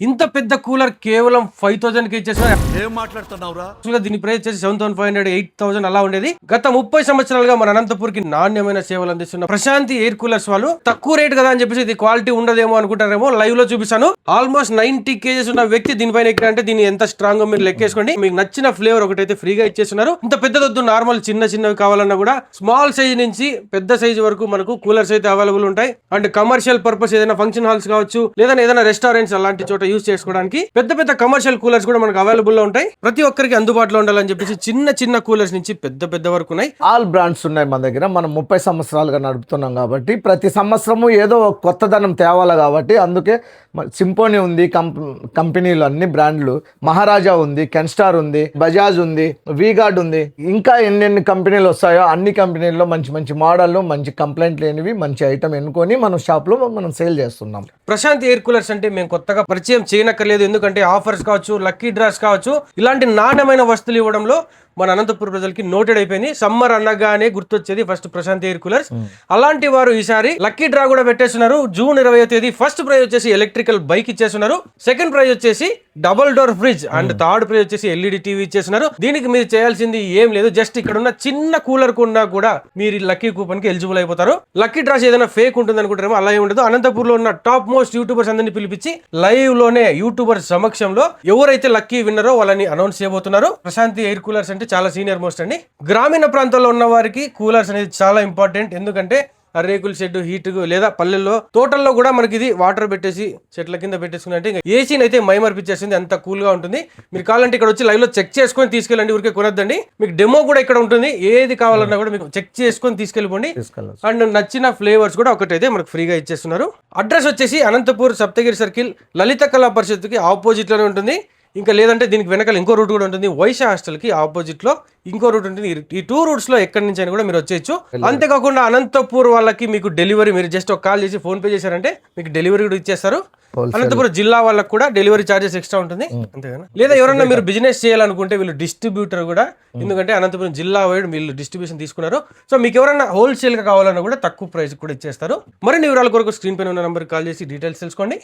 ఇంత పెద్ద కూలర్ కేవలం 5000 కి ఇచ్చేసారు. ఏం మాట్లాడుతున్నావురా? దీని ప్రైస్ వచ్చేసి 7500, 8000 అలా ఉండేది. గత 30 సంవత్సరాలుగా మన అనంతపూర్ కి నాణ్యమైన సేవలు అందిస్తున్న ప్రశాంతి ఎయిర్ కూలర్స్ వాళ్ళు తక్కువ రేట్ కదా అని చెప్పేసి ఇది క్వాలిటీ ఉండదేమో అనుకుంటారేమో. లైవ్ లో చూపిస్తాను. ఆల్మోస్ట్ 90 kgs ఉన్న వ్యక్తి దీనిపైన ఎక్కారంటే దీని ఎంత స్ట్రాంగ్ మీరు లెక్కేసుకోండి. మీకు నచ్చిన ఫ్లేవర్ ఒకటైతే ఫ్రీగా ఇచ్చేస్తున్నారు. ఇంత పెద్దదొద్దు, నార్మల్ చిన్నవి కావాలన్నా కూడా స్మాల్ సైజ్ నుంచి పెద్ద సైజ్ వరకు మనకు కూలర్స్ అయితే అవైలబుల్ ఉంటాయి. అండ్ కమర్షియల్ పర్పస్ ఏదైనా ఫంక్షన్ హాల్స్ కావచ్చు, లేదా ఏదైనా రెస్టారెంట్స్ అలాంటి చోట యూస్ చేసుకోవడానికి పెద్ద కమర్షియల్ కూలర్స్ కూడా మనకు అవైలబుల్ లో ఉంటాయి. ప్రతి ఒక్కరికి అందుబాటులో ఉండాలని చెప్పేసి చిన్న కూలర్స్ నుంచి పెద్ద వరకు ఉన్నాయి. ఆల్ బ్రాండ్స్ ఉన్నాయి మన దగ్గర. మనం 30 సంవత్సరాలుగా నడుపుతున్నాం కాబట్టి ప్రతి సంవత్సరము ఏదో కొత్తదనం తేవాలి కాబట్టి అందుకే సింపోనీ ఉంది, కంపెనీలు అన్ని బ్రాండ్లు, మహారాజా ఉంది, కెన్స్టార్ ఉంది, బజాజ్ ఉంది, వీగార్డ్ ఉంది, ఇంకా ఎన్నెన్ని కంపెనీలు వస్తాయో అన్ని కంపెనీల్లో మంచి మోడళ్ళు, మంచి కంప్లైంట్ లేనివి, మంచి ఐటమ్ ఎన్నుకొని మనం షాప్లో మనం సేల్ చేస్తున్నాం. ప్రశాంత్ ఎయిర్ కూలర్స్ అంటే మేము కొత్తగా పరిచయం చేయనక్కర్లేదు. ఎందుకంటే ఆఫర్స్ కావచ్చు, లక్కీ డ్రాస్ కావచ్చు, ఇలాంటి నాణ్యమైన వస్తువులు ఇవ్వడంలో మన అనంతపూర్ ప్రజలకి నోటెడ్ అయిపోయింది. సమ్మర్ అనగానే గుర్తొచ్చేది ఫస్ట్ ప్రశాంత్ ఎయిర్ కూలర్స్. అలాంటి వారు ఈసారి లక్కీ డ్రా కూడా పెట్టేస్తున్నారు. జూన్ 20వ తేదీ ఫస్ట్ ప్రైజ్ వచ్చేసి ఎలక్ట్రికల్ బైక్ ఇచ్చేస్తున్నారు. సెకండ్ ప్రైజ్ వచ్చేసి double door fridge and third prize వచ్చేసి ఎల్ఈడి టీవీ ఇచ్చేస్తున్నారు. దీనికి మీరు చేయాల్సింది ఏం లేదు, జస్ట్ ఇక్కడ ఉన్న చిన్న కూలర్ కొన్నా కూడా మీరు లక్కీ కూపన్ కి ఎలిజిబుల్ అయిపోతారు. లక్కీ డ్రాస్ ఏదైనా ఫేక్ ఉంటుంది అనుకుంటారేమో, అలా ఏమి ఉండదు. అనంతపూర్ లో ఉన్న టాప్ మోస్ట్ యూట్యూబర్స్ అందరినీ పిలిపించి లైవ్ లోనే యూట్యూబర్ సమక్షంలో ఎవరైతే లక్కీ విన్నరో వాళ్ళని అనౌన్స్ చేయబోతున్నారు. ప్రశాంతి ఎయిర్ కూలర్స్ అంటే చాలా సీనియర్ మోస్ట్ అండి. గ్రామీణ ప్రాంతాల్లో ఉన్న వారికి కూలర్స్ అనేది చాలా ఇంపార్టెంట్. ఎందుకంటే రేకుల షెడ్ హీట్ లేదా పల్లెల్లో తోటల్లో కూడా మనకి ఇది వాటర్ పెట్టేసి చెట్ల కింద పెట్టేసుకుంటే ఇంకా ఏసీని అయితే మైమర్పిచ్చేసింది, అంత కూల్ గా ఉంటుంది. మీరు కావాలంటే ఇక్కడ వచ్చి లైవ్ లో చెక్ చేసుకొని తీసుకెళ్ళండి, ఊరికే కొనొద్దండి. మీకు డెమో కూడా ఇక్కడ ఉంటుంది. ఏది కావాలన్నా కూడా మీకు చెక్ చేసుకొని తీసుకెళ్ళిపోండి. అండ్ నచ్చిన ఫ్లేవర్స్ కూడా ఒకటైతే మనకు ఫ్రీగా ఇచ్చేస్తున్నారు. అడ్రస్ వచ్చేసి అనంతపూర్ సప్తగిరి సర్కిల్ లలిత కళా పరిషత్కి ఆపోజిట్ లోనే ఉంటుంది. ఇంకా లేదంటే దీనికి వెనకాల ఇంకో రూట్ కూడా ఉంటుంది. వైశా హాస్టల్ కి ఆపోజిట్ లో ఇంకో రూట్ ఉంటుంది. ఈ 2 రూట్స్ లో ఎక్కడి నుంచి అయినా కూడా మీరు వచ్చేయచ్చు. అంతేకాకుండా అనంతపూర్ వాళ్ళకి మీకు డెలివరీ, మీరు జస్ట్ ఒక కాల్ చేసి ఫోన్ పే చేశారంటే మీకు డెలివరీ కూడా ఇచ్చేస్తారు. అనంతపురం జిల్లా వాళ్ళకి కూడా డెలివరీ చార్జెస్ ఎక్స్ట్రా ఉంటుంది. అంతేగాని లేదా ఎవరైనా మీరు బిజినెస్ చేయాలనుకుంటే వీళ్ళు డిస్ట్రిబ్యూటర్ కూడా, ఎందుకంటే అనంతపురం జిల్లా వైడ్ వీళ్ళు డిస్ట్రిబ్యూషన్ తీసుకున్నారు. సో మీకు ఎవరైనా హోల్సేల్ గా కావాలన్నా కూడా తక్కువ ప్రైస్ కూడా ఇచ్చేస్తారు. మరిన్ని వివరాల కొరకు స్క్రీన్ పైన ఉన్న నంబర్ కాల్ చేసి డీటెయిల్స్ తెలుసుకోండి.